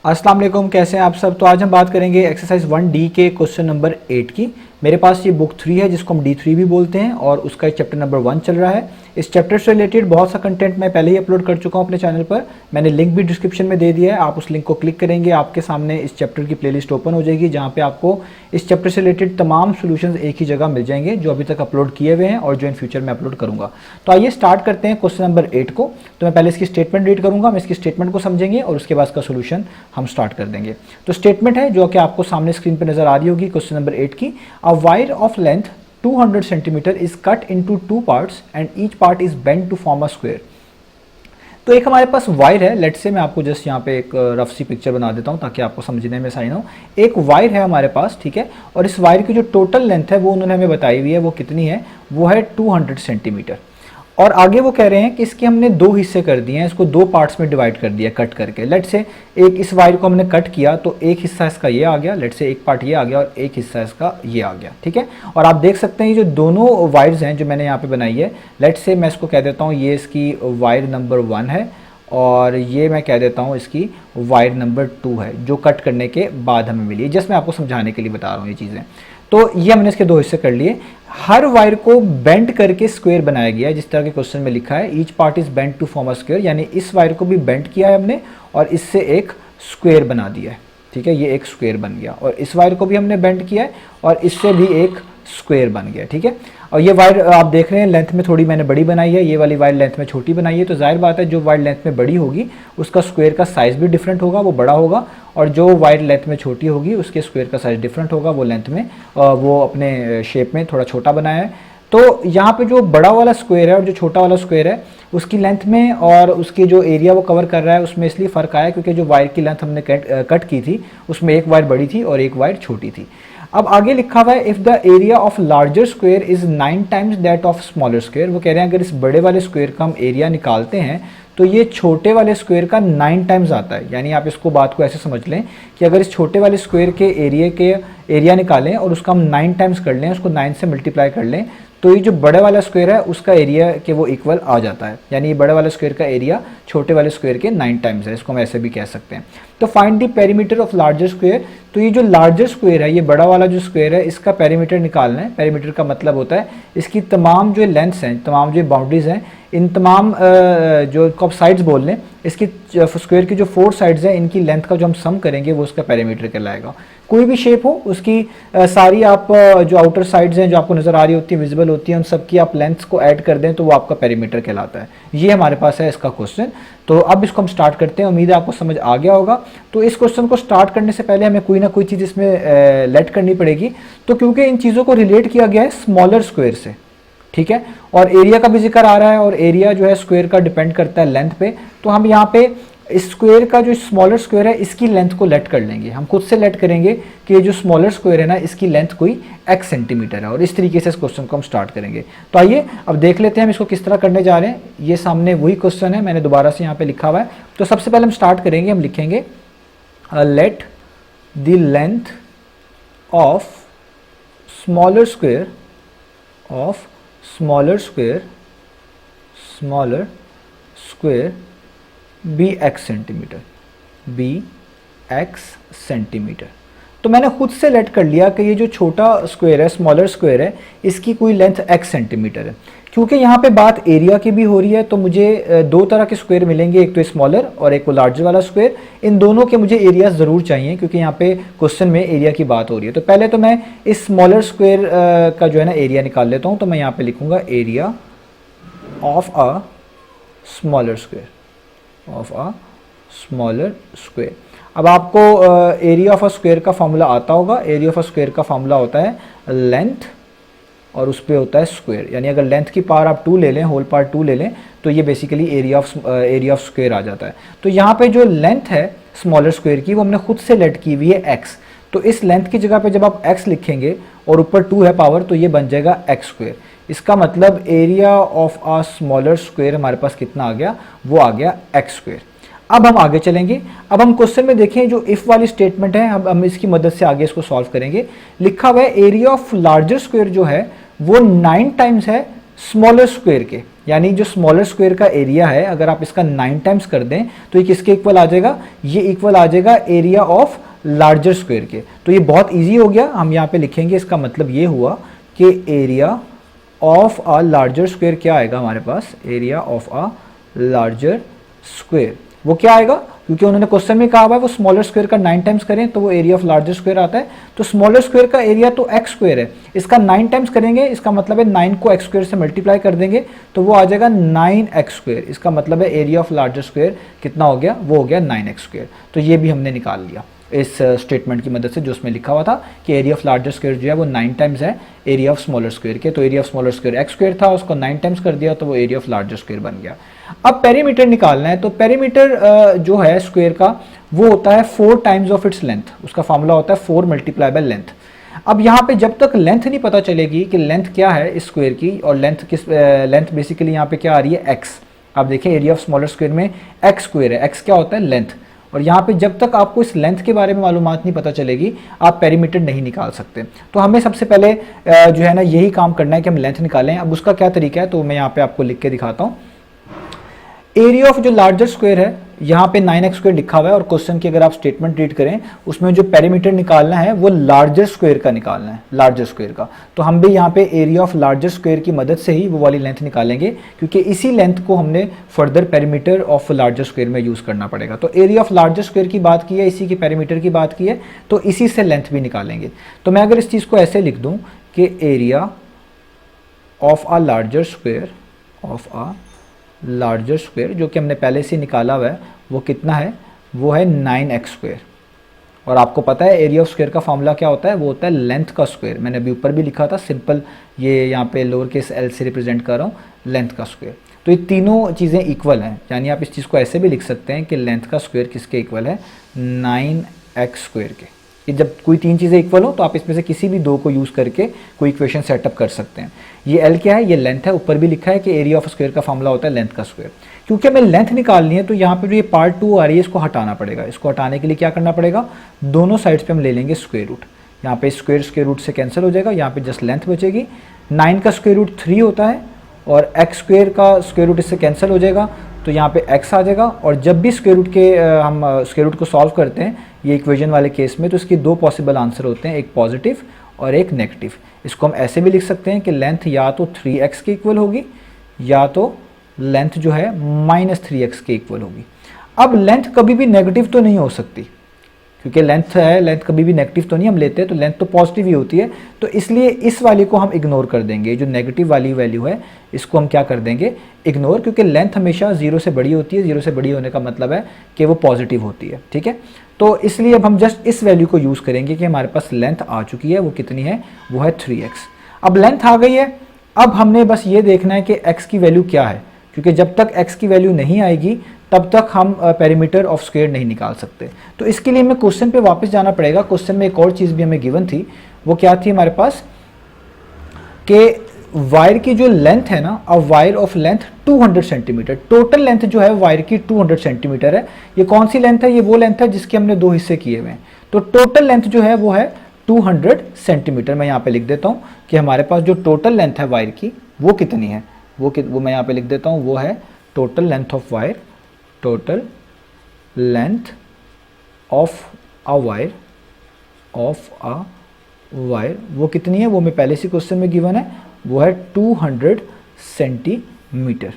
अस्सलाम वालेकुम, कैसे हैं आप सब। तो आज हम बात करेंगे एक्सरसाइज 1D के क्वेश्चन नंबर 8 की। मेरे पास ये बुक 3 है जिसको हम D3 भी बोलते हैं और उसका चैप्टर नंबर 1 चल रहा है। इस चैप्टर से रिलेटेड बहुत सा कंटेंट मैं पहले ही अपलोड कर चुका हूँ अपने चैनल पर। मैंने लिंक भी डिस्क्रिप्शन में दे दिया है, आप उस लिंक को क्लिक करेंगे आपके सामने इस चैप्टर की प्लेलिस्ट ओपन हो जाएगी जहाँ पे आपको इस चैप्टर से रिलेटेड तमाम सोल्यूशंस एक ही जगह मिल जाएंगे जो अभी तक अपलोड किए हुए हैं और जो इन फ्यूचर में अपलोड करूँगा। तो आइए स्टार्ट करते हैं क्वेश्चन नंबर 8 को। तो मैं पहले इसकी स्टेटमेंट रीड करूँगा, हम इसकी स्टेटमेंट को समझेंगे और उसके बाद इसका सोल्यूशन हम स्टार्ट कर देंगे। तो स्टेटमेंट है जो कि आपको सामने स्क्रीन पर नजर आ रही होगी क्वेश्चन नंबर 8 की। A wire of length 200 centimetre is cut into 2 parts and each part is bent to form a square. तो एक हमारे पास वायर है, लेट्स से मैं आपको जस्ट यहाँ पे एक रफ सी पिक्चर बना देता हूँ ताकि आपको समझने में आसानी हो। एक वायर है हमारे पास, ठीक है, और इस वायर की जो टोटल लेंथ है वो उन्होंने हमें बताई हुई है, वो कितनी है, वो है 200 सेंटीमीटर। और आगे वो कह रहे हैं कि इसके हमने दो हिस्से कर दिए हैं, इसको दो पार्ट्स में डिवाइड कर दिया कट करके। लेट्स से एक इस वायर को हमने कट किया तो एक हिस्सा इसका ये आ गया, लेट्स से एक पार्ट ये आ गया और एक हिस्सा इसका ये आ गया, ठीक है। और आप देख सकते हैं ये जो दोनों वायर्स हैं जो मैंने यहाँ पे बनाई है, लेट्स से मैं इसको कह देता हूँ ये इसकी वायर नंबर 1 है और ये मैं कह देता हूँ इसकी वायर नंबर 2 है जो कट करने के बाद हमें मिली। जस्ट मैं आपको समझाने के लिए बता रहा हूँ ये चीज़ें। तो ये हमने इसके दो हिस्से कर लिए। हर वायर को बेंड करके स्क्वायर बनाया गया है जिस तरह के क्वेश्चन में लिखा है, each part is bent to form a square, यानी इस वायर को भी बेंड किया है हमने और इससे एक स्क्वायर बना दिया है, ठीक है, ये एक स्क्वायर बन गया। और इस वायर को भी हमने बेंड किया है और इससे भी एक स्क्वायर बन गया, ठीक है। और ये वायर आप देख रहे हैं लेंथ में थोड़ी मैंने बड़ी बनाई है, ये वाली वायर लेंथ में छोटी बनाई है। तो जाहिर बात है जो वायर लेंथ में बड़ी होगी उसका स्क्वायर का साइज़ भी डिफरेंट होगा, वो बड़ा होगा, और जो वायर लेंथ में छोटी होगी उसके स्क्वायर का साइज़ डिफरेंट होगा, वो लेंथ में वो अपने शेप में थोड़ा छोटा बनाया है। तो यहाँ पे जो बड़ा वाला स्क्वायर है और जो छोटा वाला स्क्वायर है उसकी लेंथ में और उसकी जो एरिया वो कवर कर रहा है उसमें इसलिए फ़र्क आया क्योंकि जो वायर की लेंथ हमने कट की थी उसमें एक वायर बड़ी थी और एक वायर छोटी थी। अब आगे लिखा हुआ है if the area of larger square is 9 times that of smaller square. वो कह रहे हैं अगर इस बड़े वाले स्क्वायर का हम एरिया निकालते हैं तो ये छोटे वाले स्क्वायर का 9 टाइम्स आता है। यानी आप इसको बात को ऐसे समझ लें कि अगर इस छोटे वाले स्क्वायर के एरिया निकालें और उसका हम 9 टाइम्स कर लें, उसको 9 से मल्टीप्लाई कर लें, तो ये जो बड़े वाला स्क्वायर है उसका एरिया के वो इक्वल आ जाता है। यानी ये बड़े वाले स्क्वायर का एरिया छोटे वाले स्क्वायर के 9 टाइम्स है, इसको हम ऐसे भी कह सकते हैं। तो find the perimeter of larger square. तो ये जो लार्जर स्क्वायर है, ये बड़ा वाला जो स्क्वायर है, इसका पेरीमीटर निकालना है। पेरीमीटर का मतलब होता है इसकी तमाम जो लेंथ्स हैं, तमाम जो बाउंड्रीज हैं, इन तमाम जो आप साइड्स बोल लें, इसकी स्क्वायर की जो 4 साइड्स हैं इनकी लेंथ का जो हम सम करेंगे वो उसका पेरीमीटर कहलाएगा। कोई भी शेप हो उसकी सारी आप जो आउटर साइड्स हैं जो आपको नज़र आ रही होती है, विजिबल होती है, उन सब की आप लेंथ्स को ऐड कर दें तो वो आपका पेरीमीटर कहलाता है। ये हमारे पास है इसका क्वेश्चन। तो अब इसको हम स्टार्ट करते हैं, उम्मीद है आपको समझ आ गया होगा। तो इस क्वेश्चन को स्टार्ट करने से पहले हमें कोई ना कोई चीज़ इसमें लेट करनी पड़ेगी। तो क्योंकि इन चीज़ों को रिलेट किया गया है स्मॉलर स्क्वायर से, ठीक है, और एरिया का भी जिक्र आ रहा है और एरिया जो है स्क्वायर का डिपेंड करता है लेंथ पे, तो हम यहाँ पे इस स्क्वायर का जो स्मॉलर स्क्वायर है इसकी लेंथ को लेट कर लेंगे। हम खुद से लेट करेंगे कि ये जो स्मॉलर स्क्वायर है ना इसकी लेंथ कोई x सेंटीमीटर है और इस तरीके से इस क्वेश्चन को हम स्टार्ट करेंगे। तो आइए अब देख लेते हैं हम इसको किस तरह करने जा रहे हैं। ये सामने वही क्वेश्चन है, मैंने दोबारा से यहाँ पे लिखा हुआ है। तो सबसे पहले हम स्टार्ट करेंगे, हम लिखेंगे let the length of smaller square be X centimetre. तो मैंने खुद से लेट कर लिया कि ये जो छोटा स्क्वायर है, स्मॉलर स्क्वायर है, इसकी कोई लेंथ x सेंटीमीटर है। क्योंकि यहाँ पे बात एरिया की भी हो रही है तो मुझे दो तरह के स्क्वायर मिलेंगे, एक तो स्मॉलर और एक वो लार्जर वाला स्क्वायर। इन दोनों के मुझे एरिया ज़रूर चाहिए क्योंकि यहाँ पे क्वेश्चन में एरिया की बात हो रही है। तो पहले तो मैं इस स्मॉलर स्क्वायर का जो है ना एरिया निकाल लेता हूँ। तो मैं यहाँ पे लिखूँगा area of a smaller square. अब आपको एरिया ऑफ अ स्क्वायर का फॉर्मूला आता होगा। एरिया ऑफ अ स्क्वायर का फॉर्मूला होता है लेंथ और उस पर होता है स्क्वायर। यानी अगर लेंथ की पावर आप 2 ले लें, होल पावर 2 ले लें, तो ये बेसिकली एरिया ऑफ स्क्वायर आ जाता है। तो यहाँ पे जो लेंथ है स्मॉलर स्क्वायर की वो हमने खुद से लेट की हुई है x। तो इस लेंथ की जगह पे जब आप x लिखेंगे और ऊपर 2 है पावर तो ये बन जाएगा x स्क्वायर। इसका मतलब area of a smaller square हमारे पास कितना आ गया, वो आ गया x स्क्वायर। अब हम आगे चलेंगे। अब हम क्वेश्चन में देखें जो इफ़ वाली स्टेटमेंट है, हम इसकी मदद से आगे इसको सॉल्व करेंगे। लिखा हुआ है एरिया ऑफ लार्जर स्क्वायर जो है वो 9 टाइम्स है स्मॉलर स्क्वायर के। यानी जो स्मॉलर स्क्वायर का एरिया है अगर आप इसका 9 टाइम्स कर दें तो ये किसके इक्वल आ जाएगा, ये इक्वल आ जाएगा एरिया ऑफ लार्जर स्क्वायर के। तो ये बहुत ईजी हो गया, हम यहाँ पे लिखेंगे, इसका मतलब ये हुआ कि area of a larger square क्या आएगा हमारे पास, area of a larger square वो क्या आएगा, क्योंकि उन्होंने क्वेश्चन में कहा हुआ है वो स्मॉलर स्क्वायर का 9 टाइम्स करें तो वो एरिया ऑफ लार्जर स्क्वायर आता है। तो स्मॉलर स्क्वायर का एरिया तो एक्स स्क्वायर है, इसका 9 टाइम्स करेंगे, इसका मतलब है 9 को एक्स स्क्वायर से मल्टीप्लाई कर देंगे तो वो आ जाएगा 9x स्क्वायर। इसका मतलब है एरिया ऑफ लार्जर स्क्वायर कितना हो गया, वो हो गया 9x स्क्वायर। तो ये भी हमने निकाल लिया इस स्टेटमेंट की मदद से जो उसमें लिखा हुआ था कि एरिया ऑफ लार्जर स्क्वायर जो है वो 9 टाइम्स है एरिया ऑफ स्मॉलर स्क्वायर के। तो area of smaller square x square था, उसको 9 टाइम्स कर दिया तो वो एरिया ऑफ लार्जर स्क्वायर बन गया। अब पेरीमीटर निकालना है, तो पेरीमीटर जो है स्क्वायर का वो होता है 4 टाइम्स ऑफ इट्स लेंथ, उसका फॉर्मूला होता है 4 मल्टीप्लाई बाय लेंथ। अब यहाँ पे जब तक लेंथ नहीं पता चलेगी कि लेंथ क्या है इस स्क्वायर की और लेंथ किस लेंथ बेसिकली यहाँ पे क्या आ रही है एक्स। आप देखें एरिया ऑफ स्मॉलर स्क्वायर में एक्स स्क्वायर है, एक्स क्या होता है लेंथ, और यहाँ पे जब तक आपको इस लेंथ के बारे में मालूमात नहीं पता चलेगी आप पेरीमीटर नहीं निकाल सकते। तो हमें सबसे पहले जो है ना यही काम करना है कि हम लेंथ निकालें। अब उसका क्या तरीका है तो मैं यहाँ पे आपको लिख के दिखाता हूँ। एरिया ऑफ जो लार्जर स्क्वायर है यहाँ पे 9x स्क्वायर लिखा हुआ है और क्वेश्चन की अगर आप स्टेटमेंट रीड करें उसमें जो पेरीमीटर निकालना है वो लार्जर स्क्वायर का निकालना है, लार्जर स्क्वायर का। तो हम भी यहाँ पे एरिया ऑफ लार्जर स्क्वायर की मदद से ही वो वाली लेंथ निकालेंगे क्योंकि इसी लेंथ को हमने further perimeter of larger square में यूज करना पड़ेगा। तो एरिया ऑफ लार्जर स्क्वायर की बात की है, इसी की पेरीमीटर की बात की है, तो इसी से लेंथ भी निकालेंगे। तो मैं अगर इस चीज़ को ऐसे लिख दूँ कि area of a larger square, of a larger square जो कि हमने पहले से निकाला हुआ है वो कितना है, वो है 9x स्क्वायर। और आपको पता है एरिया ऑफ स्क्वायर का फॉर्मूला क्या होता है, वो होता है लेंथ का स्क्वायर। मैंने अभी ऊपर भी लिखा था सिंपल, ये यहाँ पे लोअर केस एल से रिप्रेजेंट कर रहा हूँ लेंथ का स्क्वायर। तो ये तीनों चीज़ें इक्वल हैं, यानी आप इस चीज़ को ऐसे भी लिख सकते हैं कि लेंथ का स्क्वायर किसके इक्वल है, 9x स्क्वायर के। कि जब कोई तीन चीज़ें इक्वल हो तो आप इसमें से किसी भी दो को यूज़ करके कोई इक्वेशन सेटअप कर सकते हैं। ये एल क्या है, ये लेंथ है, ऊपर भी लिखा है कि एरिया ऑफ स्क्वायर का फॉर्मूला होता है लेंथ का स्क्वायर। क्योंकि हमें लेंथ निकालनी है तो यहाँ पे जो ये पार्ट 2 आ रही है इसको हटाना पड़ेगा। इसको हटाने के लिए क्या करना पड़ेगा, दोनों साइड्स पे हम ले लेंगे स्क्वायर रूट। यहाँ पे स्क्वायर रूट से कैंसिल हो जाएगा, यहाँ पे जस्ट लेंथ बचेगी। 9 का स्क्वायर रूट 3 होता है और एक्स स्क्वायर का स्क्वायर रूट इससे कैंसिल हो जाएगा तो यहाँ पे x आ जाएगा। और जब भी स्क्वायर रूट के हम स्क्वायर रूट को सॉल्व करते हैं ये इक्वेशन वाले केस में तो इसके दो पॉसिबल आंसर होते हैं, एक पॉजिटिव और एक नेगेटिव। इसको हम ऐसे भी लिख सकते हैं कि लेंथ या तो 3x के इक्वल होगी या तो लेंथ जो है -3x के इक्वल होगी। अब लेंथ कभी भी नेगेटिव तो नहीं हो सकती क्योंकि लेंथ है, लेंथ कभी भी नेगेटिव तो नहीं हम लेते, तो लेंथ तो पॉजिटिव ही होती है। तो इसलिए इस वाली को हम इग्नोर कर देंगे, जो नेगेटिव वाली वैल्यू है इसको हम क्या कर देंगे, इग्नोर, क्योंकि लेंथ हमेशा 0 से बड़ी होती है। 0 से बड़ी होने का मतलब है कि वो पॉजिटिव होती है, ठीक है। तो इसलिए अब हम जस्ट इस वैल्यू को यूज़ करेंगे कि हमारे पास लेंथ आ चुकी है, वो कितनी है, वो है 3x। अब लेंथ आ गई है, अब हमने बस ये देखना है कि x की वैल्यू क्या है, क्योंकि जब तक x की वैल्यू नहीं आएगी तब तक हम पेरीमीटर ऑफ स्क्वायर नहीं निकाल सकते। तो इसके लिए हमें क्वेश्चन पे वापस जाना पड़ेगा। क्वेश्चन में एक और चीज़ भी हमें गिवन थी, वो क्या थी हमारे पास कि वायर की जो लेंथ है ना, अ wire of length 200 centimetre, total length जो है वायर की 200 सेंटीमीटर है। ये कौन सी लेंथ है, ये वो लेंथ है जिसके हमने दो हिस्से किए हुए हैं। तो टोटल लेंथ जो है वो है 200 सेंटीमीटर। मैं यहाँ पे लिख देता हूँ कि हमारे पास जो टोटल लेंथ है वायर की वो कितनी है, वो मैं यहाँ पे लिख देता हूँ, वो है total length of wire, total length of a wire, वो कितनी है, वो मैं पहले से क्वेश्चन में गिवन है, वो है 200 सेंटीमीटर।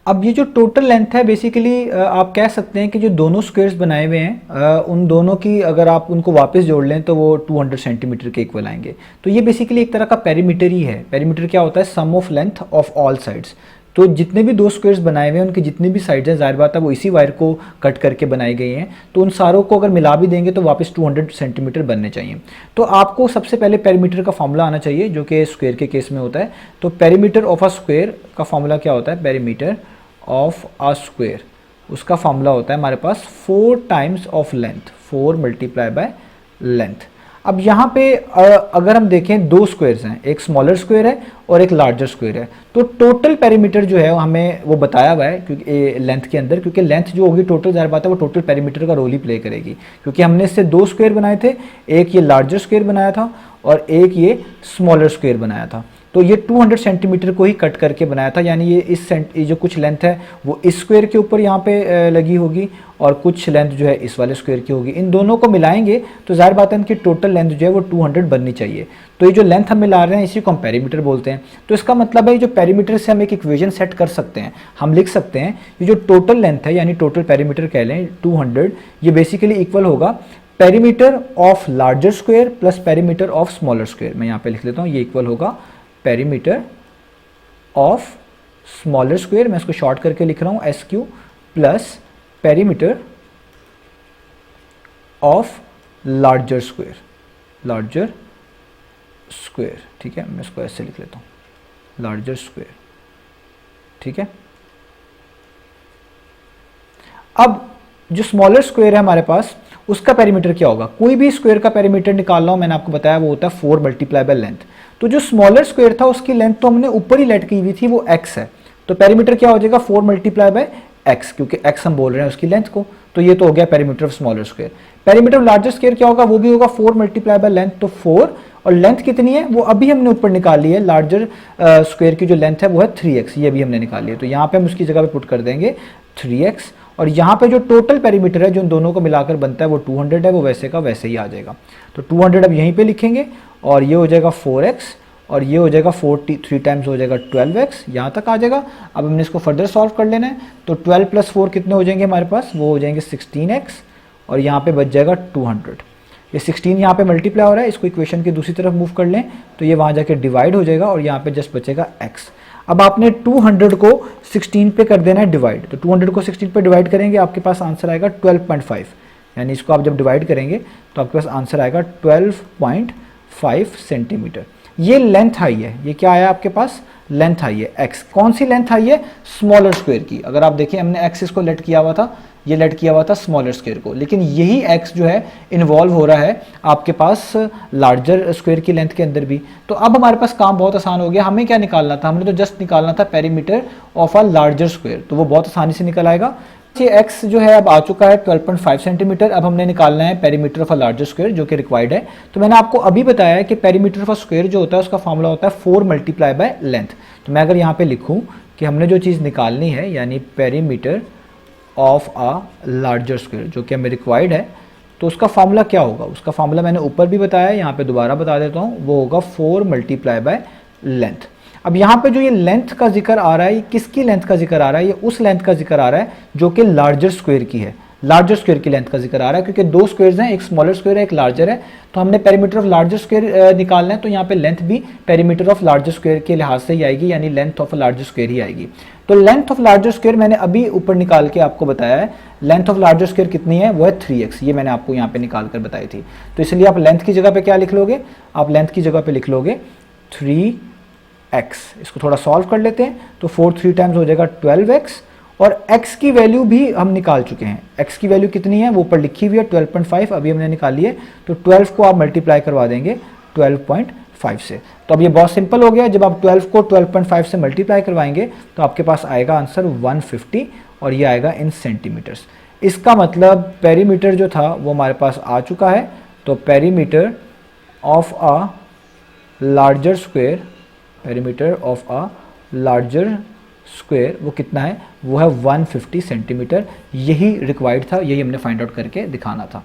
अब ये जो टोटल लेंथ है बेसिकली आप कह सकते हैं कि जो दोनों स्क्वायर्स बनाए हुए हैं उन दोनों की अगर आप उनको वापस जोड़ लें तो वो 200 सेंटीमीटर के इक्वल आएंगे। तो ये बेसिकली एक तरह का पेरीमीटर ही है। पेरीमीटर क्या होता है, sum of length of all sides. तो जितने भी दो स्क्वायर्स बनाए हुए हैं उनकी जितनी भी साइड्स हैं, जाहिर बात है वो इसी वायर को कट करके बनाई गई हैं, तो उन सारों को अगर मिला भी देंगे तो वापस 200 सेंटीमीटर बनने चाहिए। तो आपको सबसे पहले पेरीमीटर का फॉर्मूला आना चाहिए जो कि स्क्वायर के केस में होता है। तो पेरीमीटर ऑफ अ स्क्वायर का फॉर्मूला क्या होता है, पेरीमीटर ऑफ अ स्क्वायर, उसका फॉर्मूला होता है हमारे पास 4 times of length, 4 multiply by length. अब यहाँ पे अगर हम देखें दो स्क्वायर्स हैं, एक स्मॉलर स्क्वायर है और एक लार्जर स्क्वायर है, तो टोटल पेरीमीटर जो है हमें वो बताया हुआ है क्योंकि लेंथ के अंदर, क्योंकि लेंथ जो होगी टोटल जाहिर बात है वो टोटल पेरीमीटर का रोल ही प्ले करेगी। क्योंकि हमने इससे दो स्क्वायर बनाए थे, एक ये लार्जर स्क्वायर बनाया था और एक ये स्मॉलर स्क्वायर बनाया था। तो ये 200 सेंटीमीटर को ही कट करके बनाया था, यानी ये जो कुछ लेंथ है वो इस स्क्वायर के ऊपर यहाँ पे लगी होगी और कुछ लेंथ जो है इस वाले स्क्वायर की होगी। इन दोनों को मिलाएंगे तो जाहिर बात है इनकी टोटल लेंथ जो है वो 200 बननी चाहिए। तो ये जो लेंथ हम मिला रहे हैं इसी को हम पेरीमीटर बोलते हैं। तो इसका मतलब है जो पेरीमीटर से हम एक इक्वेशन सेट कर सकते हैं, हम लिख सकते हैं ये जो टोटल लेंथ है यानी टोटल पेरीमीटर कह लें 200, ये बेसिकली इक्वल होगा perimeter of larger square plus perimeter of smaller square. मैं यहाँ पे लिख लेता हूँ, ये इक्वल होगा पेरीमीटर ऑफ स्मॉलर स्क्वायर, मैं इसको शॉर्ट करके लिख रहा हूँ SQ, plus perimeter of larger square, larger square, ठीक है, मैं इसको ऐसे लिख लेता हूँ, लार्जर स्क्वायर, ठीक है। अब जो स्मॉलर स्क्वायर है हमारे पास उसका पेरीमीटर क्या होगा, कोई भी स्क्वायर का पेरीमीटर निकालना हो, मैंने आपको बताया वो होता है 4 मल्टीप्लाई बाय लेंथ। तो जो स्मॉलर स्क्वायर था उसकी लेंथ तो हमने ऊपर ही लेट की हुई थी, वो x है, तो पेरीमीटर क्या हो जाएगा 4 मल्टीप्लाई बाय x, क्योंकि x हम बोल रहे हैं उसकी लेंथ को। तो ये तो हो गया perimeter of smaller square. Perimeter of larger square क्या होगा, वो भी होगा 4 मल्टीप्लाई बाय लेंथ, तो 4, और लेंथ कितनी है वो अभी हमने ऊपर निकाल ली है, लार्जर स्क्वायर की जो लेंथ है वो है 3x, ये भी हमने निकाल लिया। तो यहाँ पे हम उसकी जगह पे पुट कर देंगे 3x, और यहाँ पे जो टोटल पेरीमीटर है जो इन दोनों को मिलाकर बनता है वो 200 है, वो वैसे का वैसे ही आ जाएगा। तो 200 अब यहीं पे लिखेंगे और ये हो जाएगा 4x और ये हो जाएगा 3 टाइम्स हो जाएगा 12x, यहाँ तक आ जाएगा। अब हमने इसको फर्दर सॉल्व कर लेना है, तो 12 + 4 कितने हो जाएंगे हमारे पास, वो हो जाएंगे 16x और यहाँ पे बच जाएगा 200। ये 16 यहाँ पे मल्टीप्लाई हो रहा है, इसको इक्वेशन की दूसरी तरफ मूव कर लें तो ये वहाँ जाके डिवाइड हो जाएगा और यहाँ पे जस्ट बचेगा x। अब आपने 200 को 16 पे कर देना है डिवाइड, तो 200 को 16 पे डिवाइड करेंगे आपके पास आंसर आएगा 12.5, यानी इसको आप जब डिवाइड करेंगे तो आपके पास आंसर आएगा 12.5 सेंटीमीटर। ये लेंथ आई है, ये क्या आया आपके पास, लेंथ आई है x। कौन सी लेंथ आई है, स्मॉलर स्क्वायर की। अगर आप देखें हमने x इसको लेट किया हुआ था, ये लेट किया हुआ था स्मॉलर स्क्वायर को, लेकिन यही x जो है इन्वॉल्व हो रहा है आपके पास लार्जर स्क्वायर की लेंथ के अंदर भी। तो अब हमारे पास काम बहुत आसान हो गया, हमें क्या निकालना था, हमने तो जस्ट निकालना था perimeter of a larger square, तो वो बहुत आसानी से निकल आएगा। ये x जो है अब आ चुका है 12.5 सेंटीमीटर। अब हमने निकालना है perimeter of a larger square जो कि रिक्वायर्ड है। तो मैंने आपको अभी बताया है कि पेरीमीटर ऑफ अ स्क्वायर जो होता है उसका फॉर्मूला होता है 4 मल्टीप्लाई बाय लेंथ। तो मैं अगर यहाँ पे लिखूँ कि हमने जो चीज़ निकालनी है यानी perimeter of a larger square जो कि हमें रिक्वायर्ड है, तो उसका फॉर्मूला क्या होगा, उसका फॉर्मूला मैंने ऊपर भी बताया है, यहाँ पे दोबारा बता देता हूँ, वो होगा 4 मल्टीप्लाई बाय लेंथ। अब यहाँ पे जो ये लेंथ का जिक्र आ रहा है, ये किसकी लेंथ का जिक्र आ रहा है, ये उस लेंथ का जिक्र आ रहा है जो कि लार्जर स्क्वायर की है, लार्जर स्क्वायर की लेंथ का जिक्र आ रहा है, क्योंकि दो स्क्वायर्स हैं, एक स्मॉलर स्क्वायर है एक लार्जर है। तो हमने पेरीमीटर ऑफ लार्जर स्क्वायर निकालना है, तो यहाँ पे लेंथ भी पेरीमीटर ऑफ लार्जर स्क्वायर के लिहाज से ही आएगी, यानी लेंथ ऑफ लार्जर स्क्वायर ही आएगी। तो लेंथ ऑफ लार्जर स्क्वायर मैंने अभी ऊपर निकाल के आपको बताया है, लेंथ ऑफ लार्जर स्क्वायर कितनी है, वो है 3x, ये मैंने आपको यहाँ पे निकाल कर बताई थी। तो इसलिए आप लेंथ की जगह पे क्या लिख लोगे, आप लेंथ की जगह पे लिख लोगे 3x। इसको थोड़ा सॉल्व कर लेते हैं, तो 4 3 टाइम्स हो जाएगा 12x, और x की वैल्यू भी हम निकाल चुके हैं। x की वैल्यू कितनी है वो ऊपर लिखी हुई है 12.5, अभी हमने निकाली है। तो 12 को आप मल्टीप्लाई करवा देंगे 12.5 से। तो अब ये बहुत सिंपल हो गया, जब आप 12 को 12.5 से मल्टीप्लाई करवाएंगे तो आपके पास आएगा आंसर 150, और ये आएगा इन सेंटीमीटर्स। इसका मतलब पेरीमीटर जो था वो हमारे पास आ चुका है। तो perimeter of a larger square, perimeter of a larger square वो कितना है, वो है 150 सेंटीमीटर। यही रिक्वायर्ड था, यही हमने फाइंड आउट करके दिखाना था।